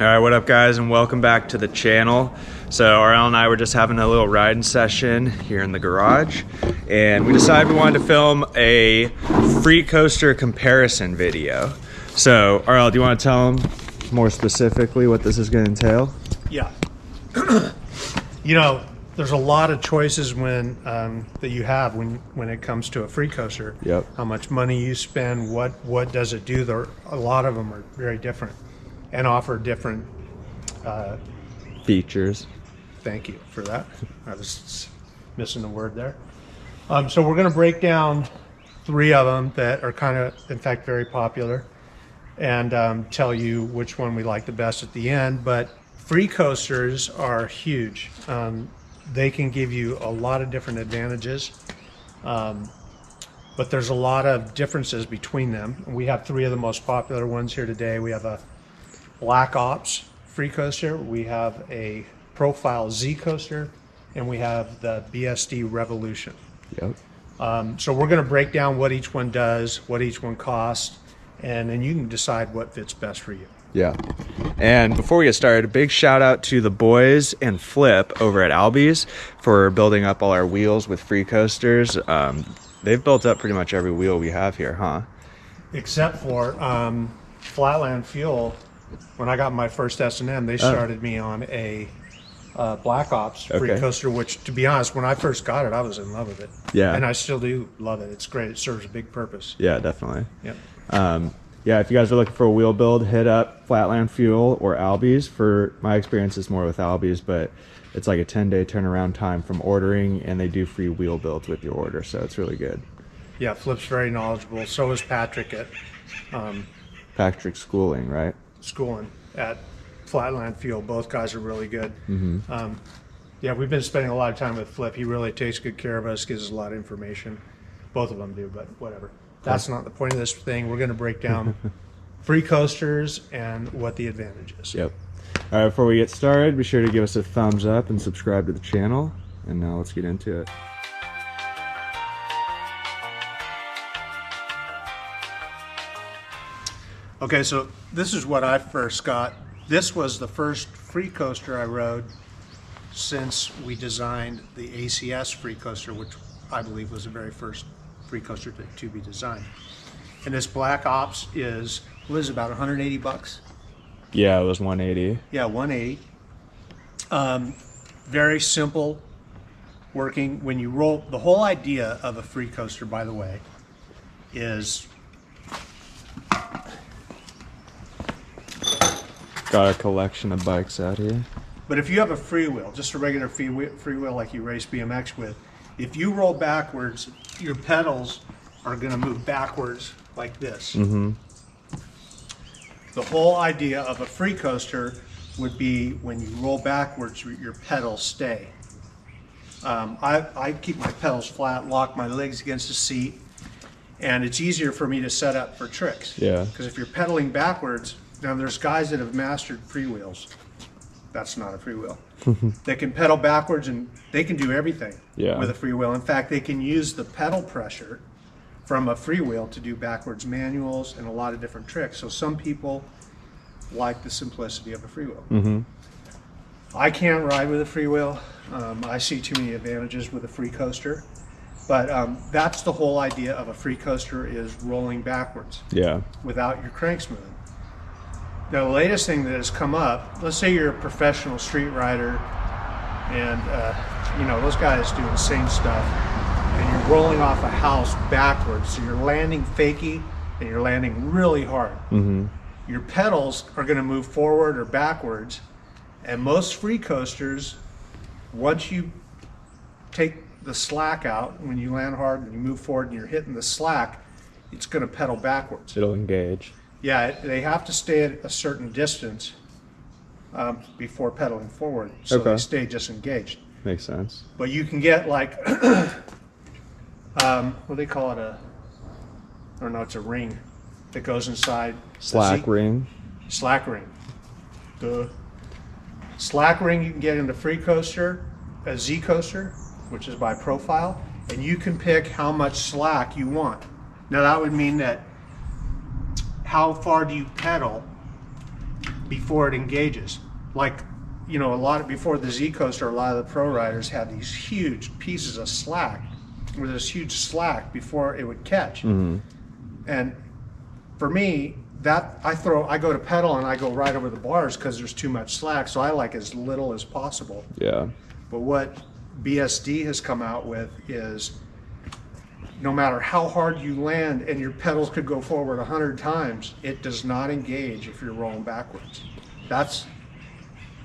All right, what up guys, and welcome back to the channel. So RL and I were just having a little riding session here in the garage, and we decided we wanted to film a Freecoaster comparison video. So RL, do you want to tell them more specifically what this is going to entail? Yeah. You know, there's a lot of choices that you have when it comes to a Freecoaster. Yep. How much money you spend, what does it do? A lot of them are very different and offer different features. Thank you for that. I was missing a word there. So we're going to break down 3 of them that are kind of, in fact, very popular, and tell you which one we like the best at the end. But Freecoasters are huge. They can give you a lot of different advantages, but there's a lot of differences between them. We have 3 of the most popular ones here today. We have a Black Ops Freecoaster, we have a Profile Z coaster, and we have the BSD Revolution. Yep. So we're going to break down what each one does, what each one costs, and then you can decide what fits best for you. Yeah. And before we get started, a big shout out to the boys and Flip over at Albies for building up all our wheels with Freecoasters. They've built up pretty much every wheel we have here, huh? Except for Flatland Fuel. When I got my first S&M, they started me on a Black Ops Freecoaster, which, to be honest, when I first got it, I was in love with it. Yeah. And I still do love it. It's great. It serves a big purpose. Yeah, definitely. Yep. Yeah, if you guys are looking for a wheel build, hit up Flatland Fuel or Albies. For my experience, it's more with Albies, but it's like a 10-day turnaround time from ordering, and they do free wheel builds with your order, so it's really good. Yeah, Flip's very knowledgeable. So is Patrick at Patrick Schooling, right? Schooling at Flatland Fuel. Both guys are really good. Yeah, we've been spending a lot of time with Flip. He really takes good care of us, gives us a lot of information. Both of them do, but whatever. That's not the point of this thing. We're going to break down Freecoasters and what the advantage is. Yep. All right, before we get started, be sure to give us a thumbs up and subscribe to the channel. And now let's get into it. Okay, so this is what I first got. This was the first Freecoaster I rode since we designed the ACS Freecoaster, which I believe was the very first Freecoaster to be designed. And this Black Ops is, what is it, about 180 bucks? Yeah, it was 180. Yeah, 180. Very simple working. When you roll, the whole idea of a Freecoaster, by the way, is got a collection of bikes out here. But if you have a freewheel, just a regular freewheel like you race BMX with, if you roll backwards, your pedals are going to move backwards like this. The whole idea of a Freecoaster would be when you roll backwards, your pedals stay. I keep my pedals flat, lock my legs against the seat, and it's easier for me to set up for tricks. Yeah. Because if you're pedaling backwards, now there's guys that have mastered freewheels. That's not a freewheel. They can pedal backwards and they can do everything with a freewheel. In fact, they can use the pedal pressure from a freewheel to do backwards manuals and a lot of different tricks. So some people like the simplicity of a freewheel. I can't ride with a freewheel. I see too many advantages with a Freecoaster. But that's the whole idea of a Freecoaster, is rolling backwards without your cranks moving. Now, the latest thing that has come up, let's say you're a professional street rider and you know, those guys do insane stuff, and you're rolling off a house backwards, so you're landing fakie and you're landing really hard. Your pedals are going to move forward or backwards, and most Freecoasters, once you take the slack out, when you land hard and you move forward and you're hitting the slack, it's going to pedal backwards. It'll engage. Yeah, they have to stay at a certain distance before pedaling forward, so they stay disengaged. Makes sense. But you can get like, what do they call it? I don't know, it's a ring that goes inside. Slack ring. Slack ring. The slack ring you can get in the Freecoaster, a Z coaster, which is by Profile, and you can pick how much slack you want. Now that would mean that how far do you pedal before it engages. Like, you know, before the Z Coaster, a lot of the pro riders had these huge pieces of slack, with this huge slack before it would catch. And for me, I go to pedal and I go right over the bars because there's too much slack, so I like as little as possible. Yeah. But what BSD has come out with is, no matter how hard you land and your pedals could go forward 100 times, it does not engage if you're rolling backwards. That's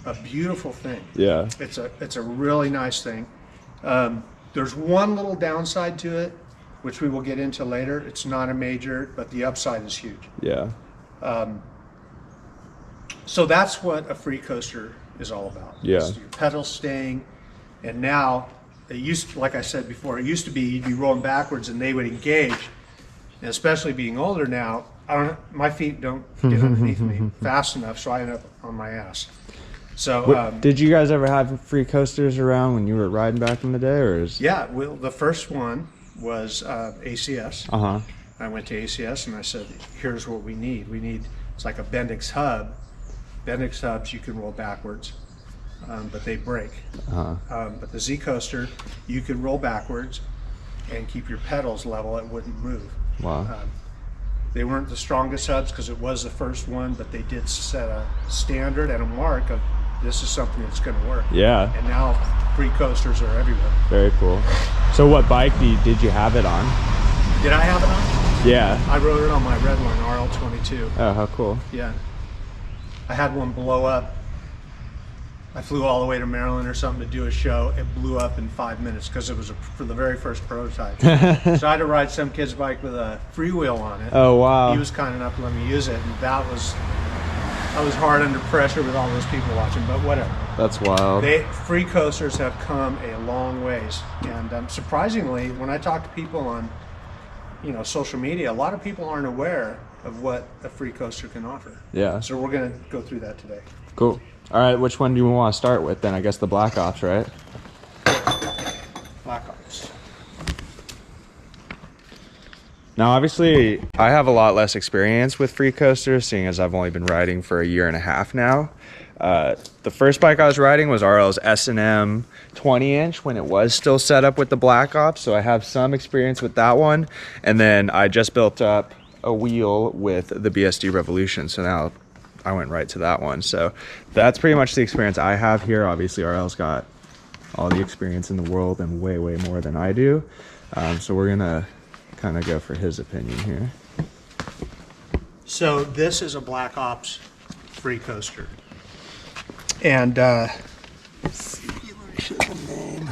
a beautiful thing. Yeah. It's a really nice thing. There's one little downside to it, which we will get into later. It's not a major, but the upside is huge. Yeah. So that's what a Freecoaster is all about. Yeah. It's your pedals staying, and now like I said before, it used to be you'd be rolling backwards and they would engage. And especially being older now, my feet don't get underneath me fast enough, so I end up on my ass. So did you guys ever have Freecoasters around when you were riding back in the day, or is? Yeah, well, the first one was ACS. I went to ACS and I said, here's what we need. It's like a Bendix hub. Bendix hubs you can roll backwards, but they break. But the Z Coaster, you could roll backwards and keep your pedals level. It wouldn't move. Wow. They weren't the strongest hubs because it was the first one, but they did set a standard and a mark of this is something that's going to work. Yeah. And now Freecoasters are everywhere. Very cool. So what bike did you have it on? Did I have it on? Yeah. I rode it on my red one, RL22. Oh, how cool. Yeah. I had one blow up. I flew all the way to Maryland or something to do a show. It blew up in 5 minutes because it was for the very first prototype. So I had to ride some kid's bike with a freewheel on it. Oh, wow. He was kind enough to let me use it, and I was hard under pressure with all those people watching, but whatever. That's wild. Freecoasters have come a long ways, and surprisingly, when I talk to people on social media, a lot of people aren't aware of what a Freecoaster can offer. Yeah. So we're going to go through that today. Cool. All right, which one do you want to start with then? I guess the Black Ops, right? Black Ops. Now, obviously, I have a lot less experience with Freecoasters, seeing as I've only been riding for a year and a half now. The first bike I was riding was RL's S&M 20-inch when it was still set up with the Black Ops, so I have some experience with that one. And then I just built up a wheel with the BSD Revolution, so now I went right to that one. So that's pretty much the experience I have here. Obviously, RL's got all the experience in the world and way, way more than I do. So we're gonna kind of go for his opinion here. So this is a Black Ops Freecoaster. And let's see, let me show the name.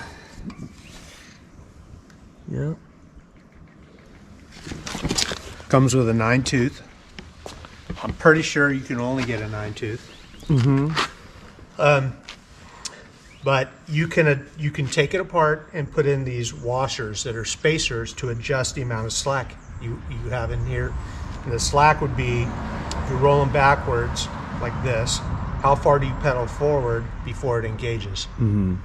Yep. Comes with a 9-tooth. I'm pretty sure you can only get a 9-tooth. But you can take it apart and put in these washers that are spacers to adjust the amount of slack you have in here. And the slack would be, if you're rolling backwards like this, how far do you pedal forward before it engages? And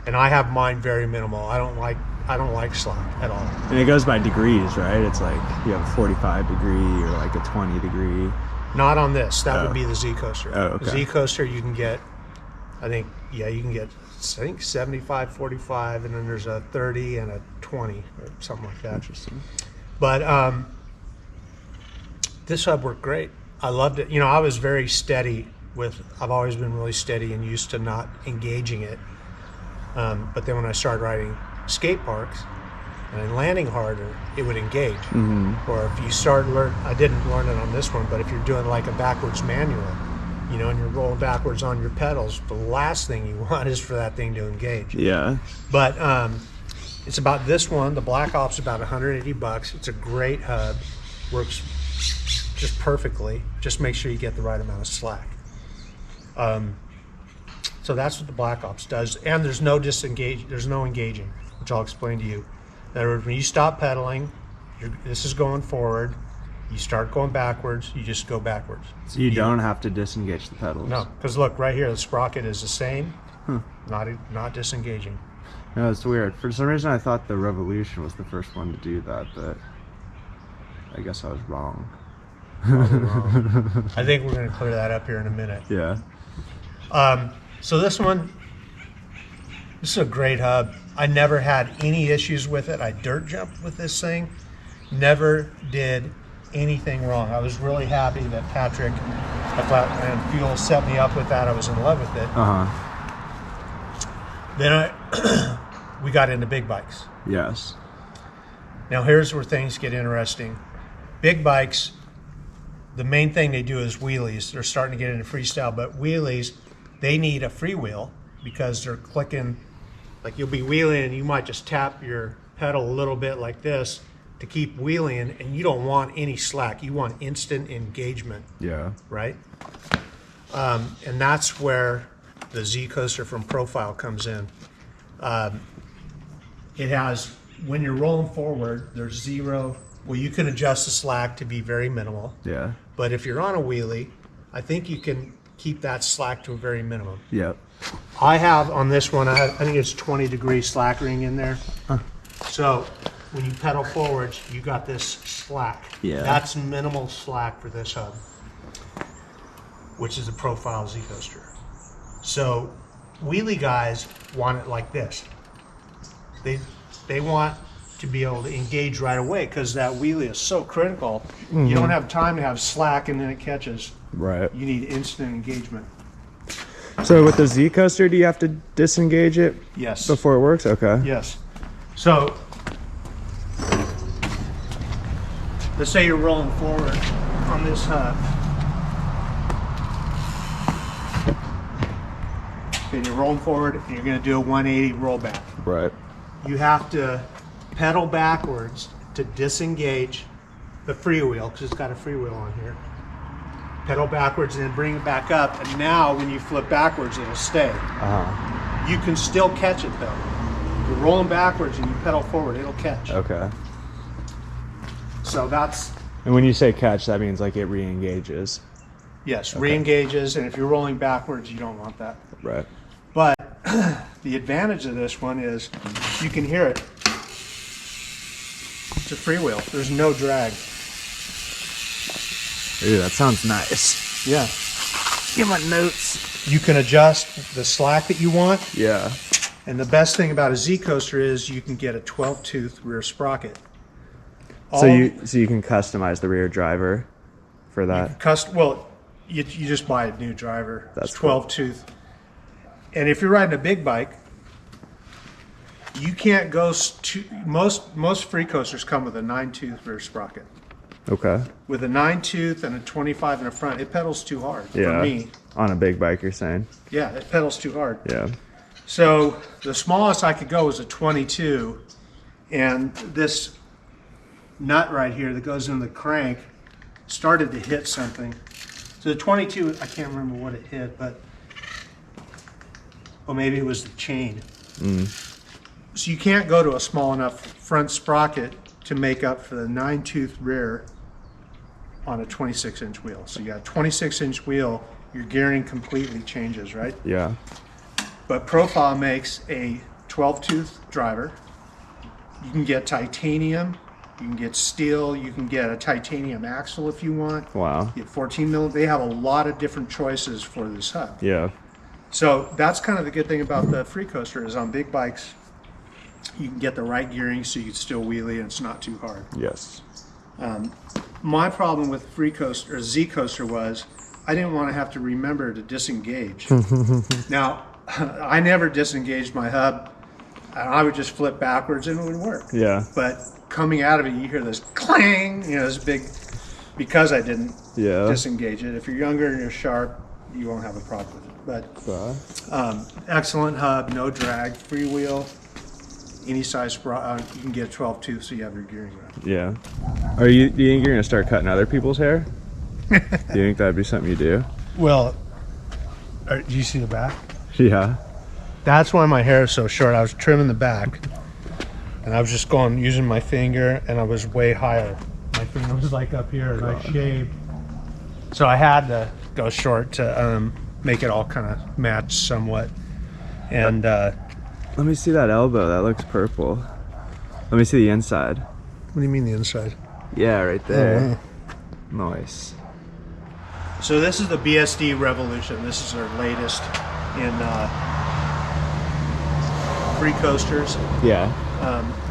I have mine very minimal. I don't like slack at all. And it goes by degrees, right? It's like you have a 45 degree or like a 20 degree. Not on this. That would be the Z Coaster. Oh, okay. The Z Coaster you can get, you can get 75, 45, and then there's a 30 and a 20 or something like that. Interesting. But this hub worked great. I loved it. I was very steady I've always been really steady and used to not engaging it. But then when I started riding skate parks and landing harder, it would engage. Or if you I didn't learn it on this one, but if you're doing like a backwards manual, and you're rolling backwards on your pedals, the last thing you want is for that thing to engage. Yeah. But it's about this one. The Black Ops about $180. It's a great hub. Works just perfectly. Just make sure you get the right amount of slack. So that's what the Black Ops does. And there's no engaging, which I'll explain to you. In other words, when you stop pedaling, this is going forward. You start going backwards, you just go backwards. So you don't have to disengage the pedals? No, because look, right here, the sprocket is the same, not disengaging. No, it's weird. For some reason, I thought the Revolution was the first one to do that, but I guess I was wrong. probably wrong. I think we're going to clear that up here in a minute. Yeah. So this is a great hub. I never had any issues with it. I dirt jumped with this thing. Never did anything wrong. I was really happy that Patrick and Fuel set me up with that. I was in love with it. Then we got into big bikes. Yes. Now here's where things get interesting. Big bikes, the main thing they do is wheelies. They're starting to get into freestyle, but wheelies, they need a freewheel because they're clicking. Like you'll be wheeling and you might just tap your pedal a little bit like this to keep wheeling, and you don't want any slack. You want instant engagement. Yeah. Right? And that's where the Z Coaster from Profile comes in. It has, when you're rolling forward, there's zero. Well, you can adjust the slack to be very minimal. Yeah. But if you're on a wheelie, I think you can keep that slack to a very minimum. Yep. I have on this one, I think it's 20-degree slack ring in there. Huh. So when you pedal forwards, you got this slack. Yeah. That's minimal slack for this hub, which is a Profile Z Coaster. So wheelie guys want it like this. They want to be able to engage right away because that wheelie is so critical. You don't have time to have slack and then it catches. Right. You need instant engagement. So with the Z Coaster, do you have to disengage it? Yes. Before it works? Okay. Yes. So let's say you're rolling forward on this hub. Okay, you're rolling forward and you're going to do a 180 rollback. Right. You have to pedal backwards to disengage the freewheel because it's got a freewheel on here. Pedal backwards and then bring it back up, and now when you flip backwards it'll stay. You can still catch it though. You're rolling backwards and you pedal forward, it'll catch. Okay. So that's... And when you say catch, that means like it re-engages. Yes, Okay. re-engages, and if you're rolling backwards you don't want that. Right. But the advantage of this one is you can hear it. It's a freewheel. There's no drag. Ooh, that sounds nice. Yeah. Give my notes. You can adjust the slack that you want. Yeah. And the best thing about a Z Coaster is you can get a 12-tooth rear sprocket. So you can customize the rear driver for that. You just buy a new driver. That's it's 12-tooth. And if you're riding a big bike, you can't go most free coasters come with a 9-tooth rear sprocket. Okay. With a 9-tooth and a 25 in the front, it pedals too hard Yeah. for me. On a big bike, you're saying? Yeah, it pedals too hard. Yeah. So the smallest I could go was a 22, and this nut right here that goes in the crank started to hit something. So the 22, I can't remember what it hit, but maybe it was the chain. So you can't go to a small enough front sprocket to make up for the 9-tooth rear on a 26-inch wheel. So you got a 26-inch wheel, your gearing completely changes, right? Yeah. But Profile makes a 12-tooth driver. You can get titanium, you can get steel, you can get a titanium axle if you want. Wow. You get 14 mil. They have a lot of different choices for this hub. Yeah. So that's kind of the good thing about the Freecoaster is on big bikes, you can get the right gearing so you can still wheelie and it's not too hard. Yes. My problem with Freecoaster or Z Coaster was I didn't want to have to remember to disengage. Now, I never disengaged my hub. I would just flip backwards and it would work. Yeah. But coming out of it, you hear this clang, this big, because I didn't disengage it. If you're younger and you're sharp, you won't have a problem with it. But excellent hub, no drag, freewheel, any size, you can get a 12-tooth so you have your gearing right. Yeah. Do you think you're going to start cutting other people's hair? Do you think that'd be something you do? Well, do you see the back? Yeah. That's why my hair is so short. I was trimming the back, and I was just using my finger, and I was way higher. My finger was like up here, and I shaved. So I had to go short to make it all kind of match somewhat. And let me see that elbow. That looks purple. Let me see the inside. what do you mean the inside? Yeah, right there. Nice. So this is the BSD Revolution. This is our latest in Freecoasters. Yeah.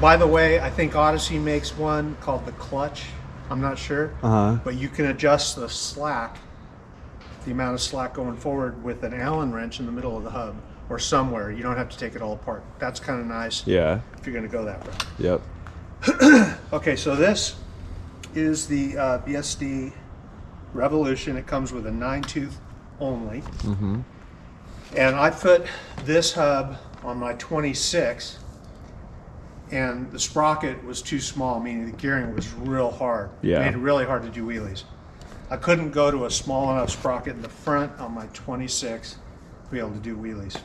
By the way, I think Odyssey makes one called the Clutch. I'm not sure. But you can adjust the slack, the amount of slack going forward with an Allen wrench in the middle of the hub or somewhere. You don't have to take it all apart. That's kind of nice. Yeah. If you're going to go that way. Yep. Okay, so this is the BSD Revolution. It comes with a 9-tooth only. And I put this hub on my 26, and the sprocket was too small, meaning the gearing was real hard. Yeah. It made it really hard to do wheelies. I couldn't go to a small enough sprocket in the front on my 26 to be able to do wheelies.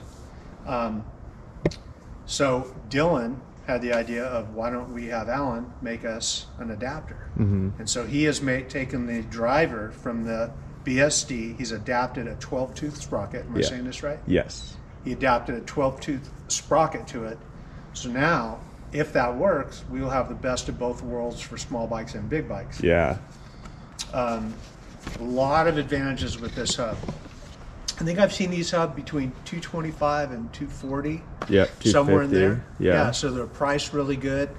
So Dylan had the idea of, why don't we have Alan make us an adapter? And so he has taken the driver from the BSD. He's adapted a 12-tooth sprocket. Am I saying this right? Yes. He adapted a 12-tooth sprocket to it. So now, if that works, we will have the best of both worlds for small bikes and big bikes. Yeah. A lot of advantages with this hub. I think I've seen these hub between 225 and 240. Yep. Somewhere in there. Yeah. So they're priced really good.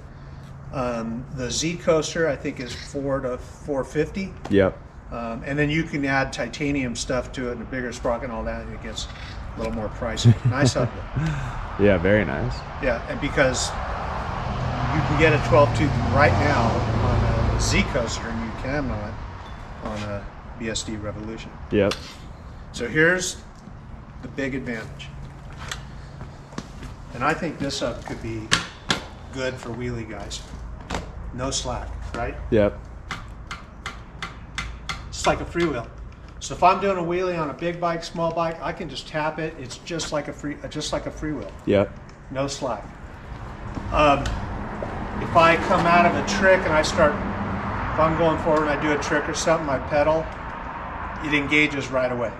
The Z Coaster I think is $400 to $450. Yep. And then you can add titanium stuff to it and a bigger sprocket and all that, and it gets a little more pricey. Nice hub though. Yeah, very nice. Yeah, and because you can get a 12-tooth right now on a Z Coaster, and you cannot on a BSD Revolution. Yep. So here's the big advantage. And I think this hub could be good for wheelie guys. No slack, right? Yep. It's like a freewheel. So if I'm doing a wheelie on a big bike, small bike, I can just tap it. It's just like a freewheel. Yep. No slack. If I come out of a trick and if I'm going forward and I do a trick or something, I pedal, it engages right away.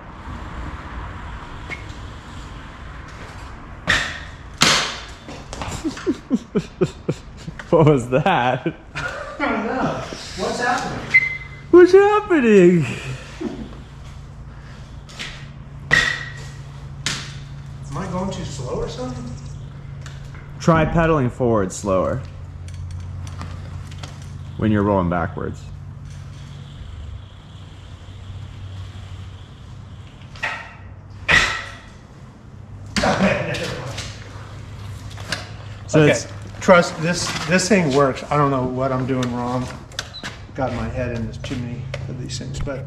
What was that? I don't know. What's happening? What's happening? Am I going too slow or something? Try pedaling forward slower when you're rolling backwards. So okay. it's, Trust this thing works. I don't know what I'm doing wrong. Got my head in too many of these things, but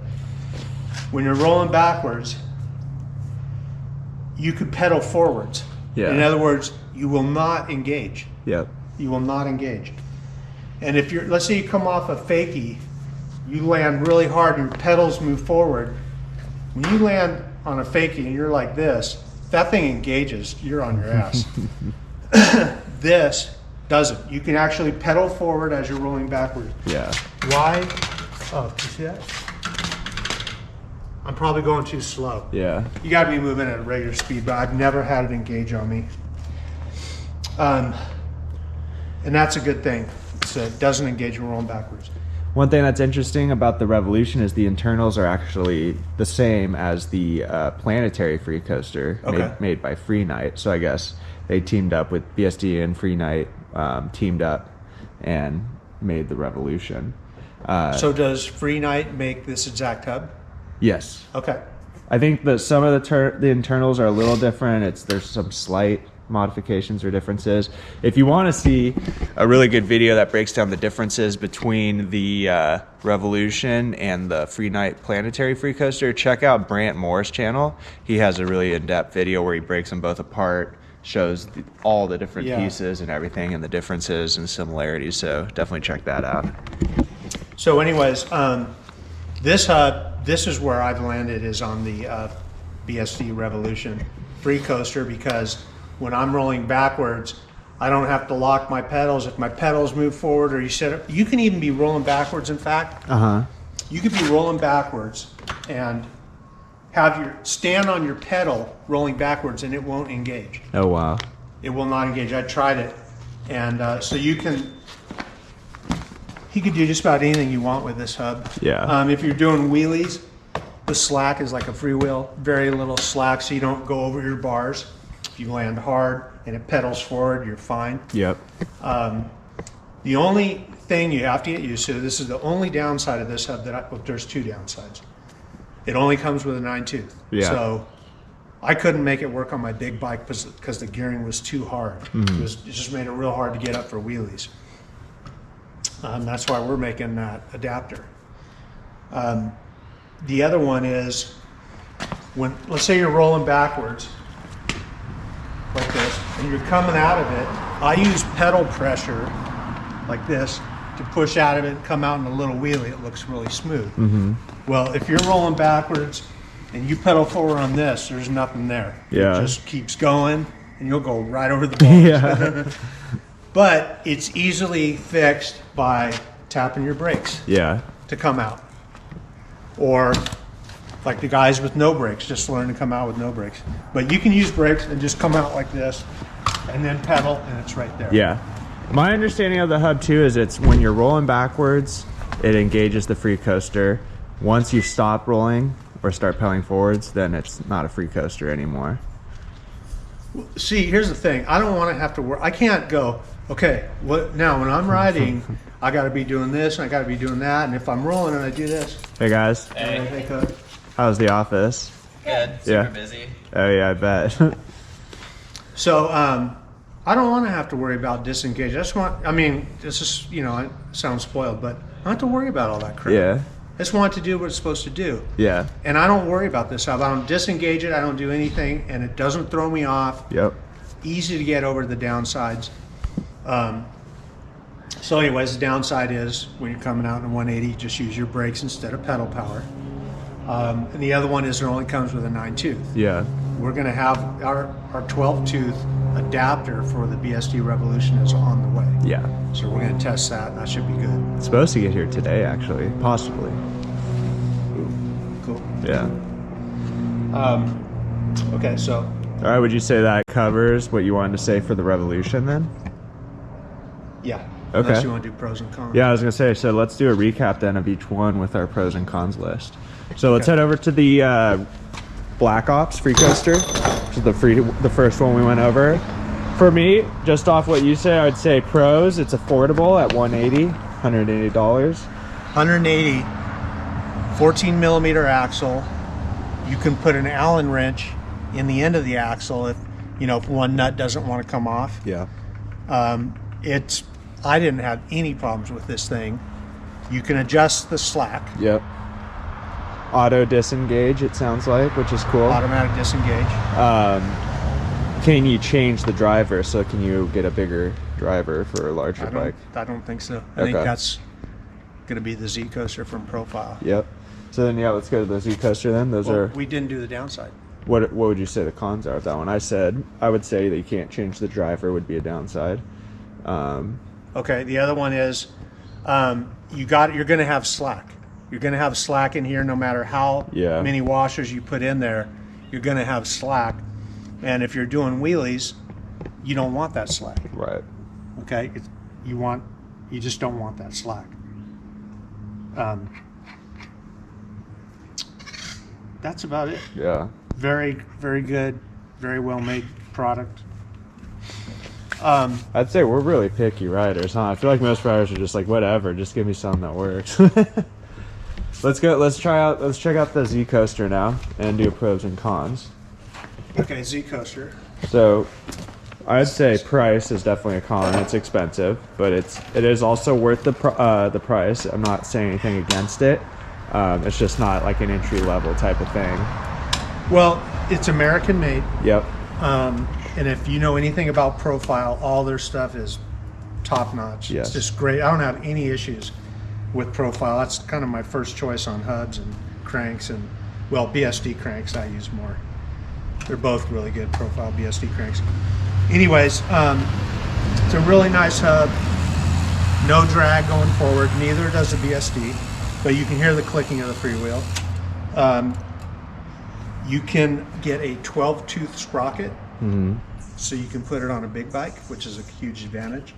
when you're rolling backwards, you could pedal forwards. Yeah. In other words, you will not engage. yep. You will not engage. And if let's say you come off a fakie, you land really hard, your pedals move forward. When you land on a fakie and you're like this, that thing engages, you're on your ass. This doesn't. You can actually pedal forward as you're rolling backwards. Yeah. Why? Oh, you see that? I'm probably going too slow. Yeah. You got to be moving at a regular speed, but I've never had it engage on me. And that's a good thing. It doesn't engage when rolling backwards. One thing that's interesting about the Revolution is the internals are actually the same as the planetary Freecoaster made by Freenight. So I guess they teamed up with BSD and Freenight, teamed up and made the Revolution. So does Freenight make this exact hub? Yes. Okay. I think that some of the internals are a little different. There's some slight modifications or differences. If you want to see a really good video that breaks down the differences between the Revolution and the Freenight planetary Freecoaster, check out Brant Moore's channel. He has a really in-depth video where he breaks them both apart, shows all the different pieces and everything and the differences and similarities. So definitely check that out. So anyways, this hub, this is where I've landed, is on the BSD Revolution Freecoaster, because when I'm rolling backwards, I don't have to lock my pedals. If my pedals move forward or you can even be rolling backwards, in fact. You could be rolling backwards and have your stand on your pedal rolling backwards and it won't engage. Oh, wow. It will not engage. I tried it. And so you can You could do just about anything you want with this hub. Yeah. If you're doing wheelies, the slack is like a freewheel, very little slack, so you don't go over your bars. If you land hard and it pedals forward, you're fine. Yep. The only thing you have to get used to, this is the only downside of this hub well, there's two downsides. It only comes with a 9-tooth. Yeah. So I couldn't make it work on my big bike because the gearing was too hard. It just made it real hard to get up for wheelies. That's why we're making that adapter. The other one is let's say you're rolling backwards like this and you're coming out of it. I use pedal pressure like this to push out of it and come out in a little wheelie. It looks really smooth. Well, if you're rolling backwards and you pedal forward on this, there's nothing there. Yeah. It just keeps going and you'll go right over the bars. Yeah. But it's easily fixed by tapping your brakes Yeah. to come out. Or like the guys with no brakes, just learn to come out with no brakes. But you can use brakes and just come out like this and then pedal and it's right there. Yeah. My understanding of the hub too is it's when you're rolling backwards, it engages the Freecoaster. Once you stop rolling or start pedaling forwards, then it's not a Freecoaster anymore. See, here's the thing. I don't want to have to work. I can't go, okay, now when I'm riding, I got to be doing this and I got to be doing that. And if I'm rolling and I do this. Hey guys. Hey. How's the office? Good. Super busy. Oh yeah, I bet. So I don't want to have to worry about disengage. This is, it sounds spoiled, but I don't have to worry about all that crap. Yeah. I just want it to do what it's supposed to do. Yeah. And I don't worry about this hub. I don't disengage it. I don't do anything, and it doesn't throw me off. Yep. Easy to get over the downsides. So anyways, the downside is when you're coming out in 180, just use your brakes instead of pedal power. And the other one is it only comes with a 9-tooth. Yeah. We're going to have our 12-tooth adapter for the BSD Revolution is on the way. Yeah. So we're going to test that, and that should be good. It's supposed to get here today, actually. Possibly. Cool. Yeah. Okay, so. All right, would you say that covers what you wanted to say for the Revolution then? Yeah. Okay. Unless you want to do pros and cons. Yeah, I was going to say, so let's do a recap then of each one with our pros and cons list. So let's head over to the Black Ops Freecoaster, which is the first one we went over. For me, just off what you say, I'd say pros, it's affordable at $180. $180, 14 millimeter axle. You can put an Allen wrench in the end of the axle if one nut doesn't want to come off. Yeah. I didn't have any problems with this thing. You can adjust the slack. Yep. Auto disengage, it sounds like, which is cool. Automatic disengage. Can you change the driver? So can you get a bigger driver for a larger bike? I don't think so. I think that's going to be the Z Coaster from Profile. Yep. So then, yeah, let's go to the Z Coaster then. We didn't do the downside. What would you say the cons are of that one? I would say that you can't change the driver would be a downside. Okay, the other one is you're going to have slack. You're going to have slack in here no matter how many washers you put in there. You're going to have slack. And if you're doing wheelies, you don't want that slack. Right. Okay? You just don't want that slack. That's about it. Yeah. Very, very good, very well made product. I'd say we're really picky riders, huh? I feel like most riders are just like, whatever, just give me something that works. Let's check out the Z Coaster now and do pros and cons. Okay, Z Coaster. So I'd say price is definitely a con. It's expensive, but it is also worth the price. I'm not saying anything against it. It's just not like an entry level type of thing. Well, it's American made. Yep. And if you know anything about Profile, all their stuff is top notch. Yes. It's just great. I don't have any issues with Profile. That's kind of my first choice on hubs and cranks and, well, BSD cranks I use more. They're both really good, Profile BSD cranks. Anyways, it's a really nice hub. No drag going forward. Neither does the BSD, but you can hear the clicking of the freewheel. You can get a 12-tooth sprocket, so you can put it on a big bike, which is a huge advantage.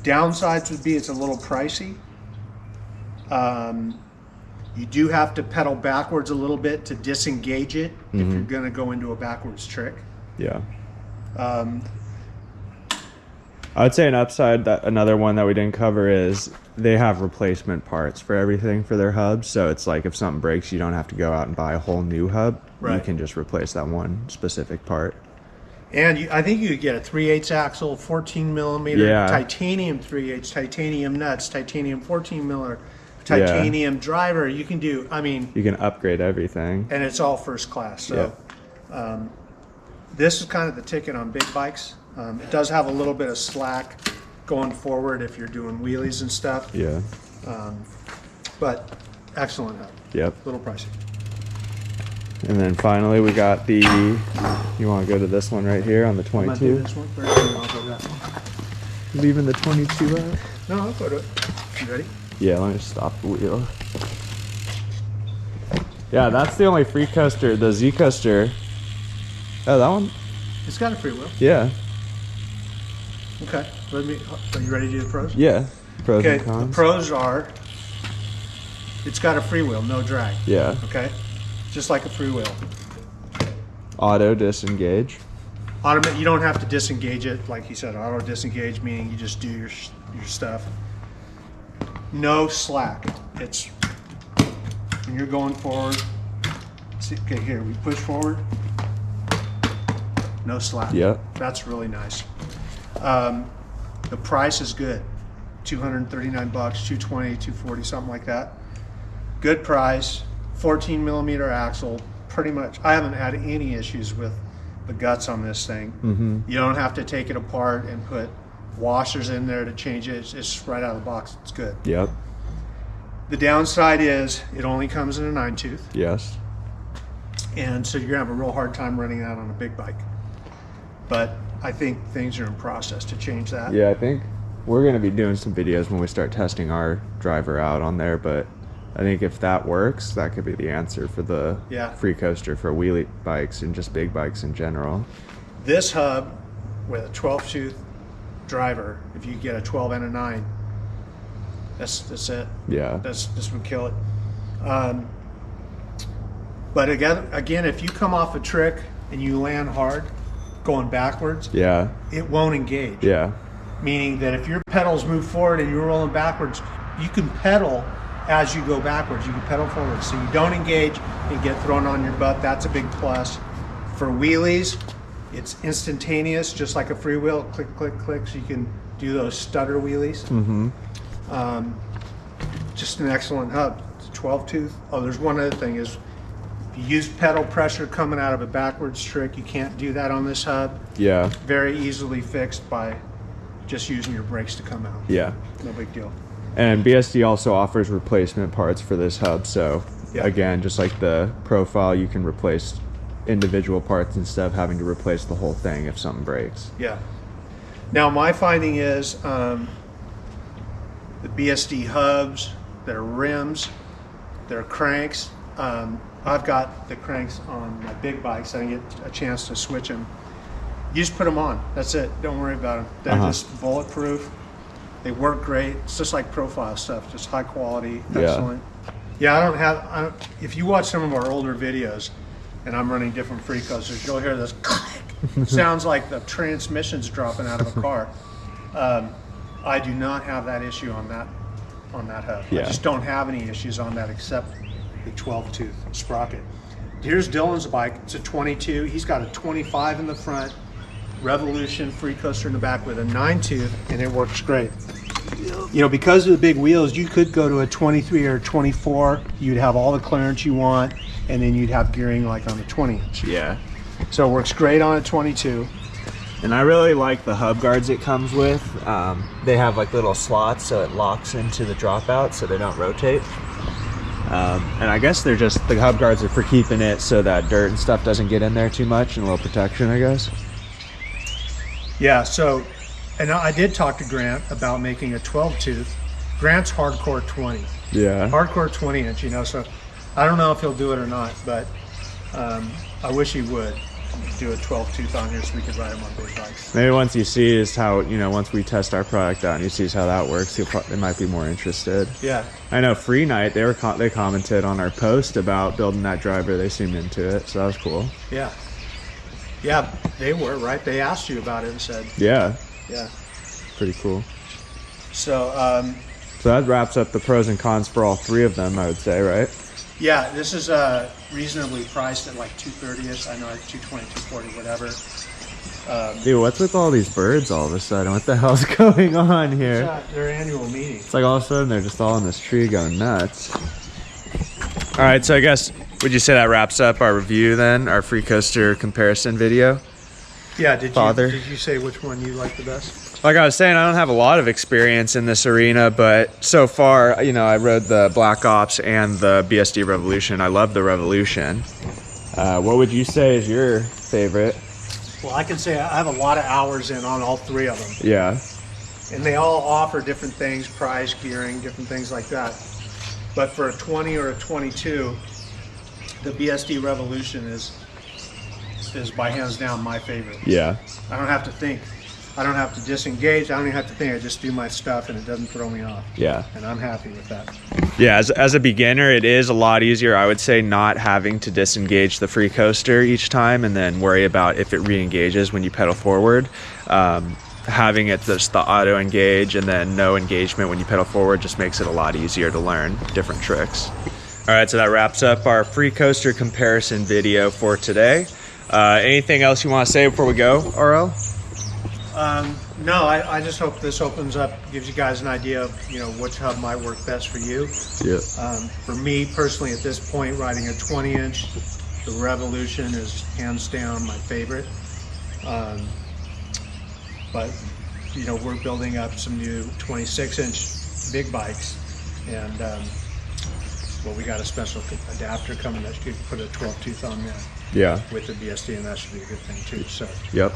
Downsides would be it's a little pricey. You do have to pedal backwards a little bit to disengage it if you're going to go into a backwards trick. Yeah. I would say an upside, that another one that we didn't cover, is they have replacement parts for everything for their hubs. So it's like if something breaks, you don't have to go out and buy a whole new hub. Right. You can just replace that one specific part. And I think you could get a 3/8 axle, 14 millimeter, titanium 3/8, titanium nuts, titanium 14 miller, titanium driver. You can do, I mean, you can upgrade everything. And it's all first class. So this is kind of the ticket on big bikes. It does have a little bit of slack going forward if you're doing wheelies and stuff. Yeah. But excellent hub. Yep. A little pricey. And then finally we got the, you want to go to this one right here on the 22? I'm do this one first, and I'll go that one. Leaving the 22 out? No, I'll go to it. You ready? Yeah, let me stop the wheel. Yeah, that's the only Freecoaster, the Z-Coaster. Oh, that one? It's got a freewheel. Yeah. Okay, are you ready to do the pros? Yeah, pros and cons. The pros are, it's got a freewheel, no drag. Yeah. Okay, just like a freewheel. Auto disengage. You don't have to disengage it, like he said, auto disengage, meaning you just do your stuff. No slack. It's, when you're going forward, see, okay, here, we push forward, no slack. Yep. That's really nice. The price is good. $239, $220, $240, something like that. Good price, 14 millimeter axle, pretty much. I haven't had any issues with the guts on this thing. You don't have to take it apart and put washers in there to change it. It's right out of the box. It's good. Yep. The downside is it only comes in a 9-tooth. Yes. And so you're gonna have a real hard time running that on a big bike. But I think things are in process to change that. Yeah, I think we're going to be doing some videos when we start testing our driver out on there, but I think if that works, that could be the answer for the Freecoaster for wheelie bikes and just big bikes in general. This hub with a 12-tooth driver, if you get a 12 and a 9, that's it. Yeah. This would kill it. But again, if you come off a trick and you land hard, going backwards, it won't engage. Yeah. Meaning that if your pedals move forward and you're rolling backwards, you can pedal as you go backwards. You can pedal forward, so you don't engage and get thrown on your butt. That's a big plus. For wheelies, it's instantaneous, just like a freewheel. Click, click, click, so you can do those stutter wheelies. Just an excellent hub. It's a 12-tooth. Oh, there's one other thing is, if you use pedal pressure coming out of a backwards trick, you can't do that on this hub. Yeah. Very easily fixed by just using your brakes to come out. Yeah. No big deal. And BSD also offers replacement parts for this hub. So again, just like the profile, you can replace individual parts instead of having to replace the whole thing if something breaks. Yeah. Now my finding is the BSD hubs, their rims, their cranks, I've got the cranks on my big bikes. I didn't get a chance to switch them. You just put them on. That's it. Don't worry about them. They're just bulletproof. They work great. It's just like profile stuff, just high quality, excellent. Yeah, I don't, if you watch some of our older videos and I'm running different Freecoasters, you'll hear this click. Sounds like the transmission's dropping out of a car. I do not have that issue on that hub. I just don't have any issues on that except the 12-tooth sprocket. Here's Dylan's bike. It's a 22. He's got a 25 in the front, Revolution Freecoaster in the back with a 9-tooth, and it works great. You know, because of the big wheels, you could go to a 23 or 24. You'd have all the clearance you want, and then you'd have gearing like on a 20-inch. Yeah. So it works great on a 22. And I really like the hub guards it comes with. They have like little slots so it locks into the dropout so they don't rotate. And I guess they're just, the hub guards are for keeping it so that dirt and stuff doesn't get in there too much, and a little protection, I guess. Yeah, so, and I did talk to Grant about making a 12-tooth. Grant's hardcore 20. Yeah. Hardcore 20-inch, you know, so I don't know if he'll do it or not, but I wish he would. do a 12 tooth on here so we could ride them on big bikes. Maybe once you see is how, you know, once we test our product out and you see how that works, they might be more interested. Yeah. I know Free Night, they commented on our post about building that driver. They seemed into it, so that was cool. Yeah. Yeah, they were, right? They asked you about it and said. Yeah. Yeah. Pretty cool. So, so that wraps up the pros and cons for all three of them, I would say, right? yeah, this is reasonably priced at like $230ish. I know like $220, $240, whatever. Dude, what's with all these birds all of a sudden? What the hell's going on here? It's their annual meeting. It's like all of a sudden they're just all in this tree going nuts. All right, so I guess, would you say that wraps up our review then, our Freecoaster comparison video? Yeah, did you say which one you like the best? Like I was saying, I don't have a lot of experience in this arena, but so far, you know, I rode the Black Ops and the BSD Revolution. I love the Revolution. What would you say is your favorite? Well, I can say I have a lot of hours in on all three of them. Yeah. And they all offer different things, prize, gearing, different things like that. But for a 20 or a 22, the BSD Revolution is by hands down my favorite. Yeah. I don't have to think. I don't have to disengage. I don't even have to think. I just do my stuff and it doesn't throw me off. Yeah. And I'm happy with that. Yeah, as a beginner, it is a lot easier, I would say, not having to disengage the Freecoaster each time and then worry about if it re-engages when you pedal forward. Having it just the auto engage and then no engagement when you pedal forward just makes it a lot easier to learn different tricks. All right, so that wraps up our Freecoaster comparison video for today. Anything else you want to say before we go, RL? No, I just hope this opens up, gives you guys an idea of, you know, which hub might work best for you. Yeah. For me personally, at this point, riding a 20-inch, the Revolution is hands down my favorite. But, you know, we're building up some new 26-inch big bikes, and well, we got a special adapter coming that you can put a 12 tooth on there. Yeah. With the BSD, and that should be a good thing too. So. Yep.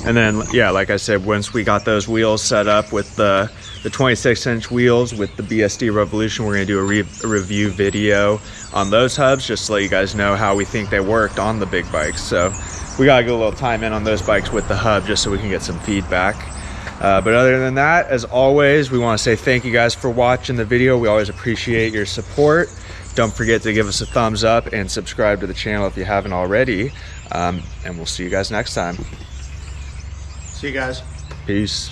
And then, yeah, like I said, once we got those wheels set up with the 26-inch wheels with the BSD Revolution, we're going to do a review video on those hubs just to let you guys know how we think they worked on the big bikes. So we got to get a little time in on those bikes with the hub just so we can get some feedback. But other than that, as always, we want to say thank you guys for watching the video. We always appreciate your support. Don't forget to give us a thumbs up and subscribe to the channel if you haven't already. And we'll see you guys next time. See you guys. Peace.